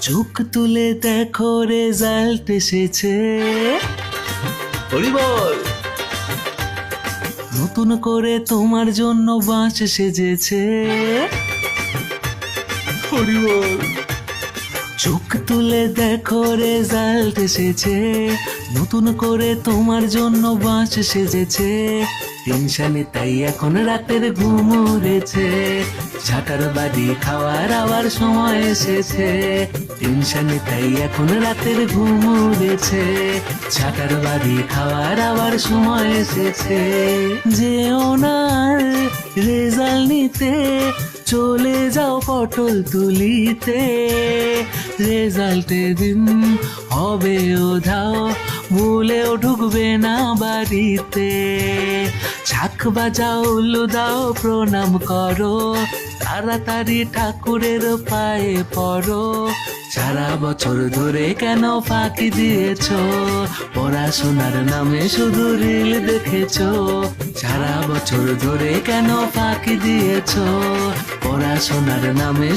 চোখ তুলে দেখো রেজাল্ট এসেছে, হরি বল। নতুন করে তোমার জন্য বাঁশ সেজেছে, হরি বল। চোখ তুলে দেখো রেজাল্ট এসেছে, নতুন করে তোমার জন্য বাঁশ সেজেছে। টেনশনে তাই এখন রাতের ঘুম উড়েছে, ঝাঁটার বাড়ি খাওয়ার আবার সময় এসেছে। টেনশনে তাই এখন রাতের ঘুম উড়েছে, ঝাঁটার বাড়ি খাওয়ার আবার সময় এসেছে। যেও না রেজাল্ট নিতে, চলে যাও পটল তুলিতে। রেজাল্টের দিন হবে ওধাও, ভুলেও ঢুকবে না বাড়িতে। ঝাঁক বাজাও, উলু দাও, প্রণাম করো, তাড়াতাড়ি ঠাকুরের পায়ে পড়ো। সারা বছর ধরে কেন ফাঁকি দিয়েছো, পড়াশোনার নামে শুধু রিল দেখেছো। সারা বছর ধরে কেন ফাঁকি দিয়েছো, পড়াশোনার নামে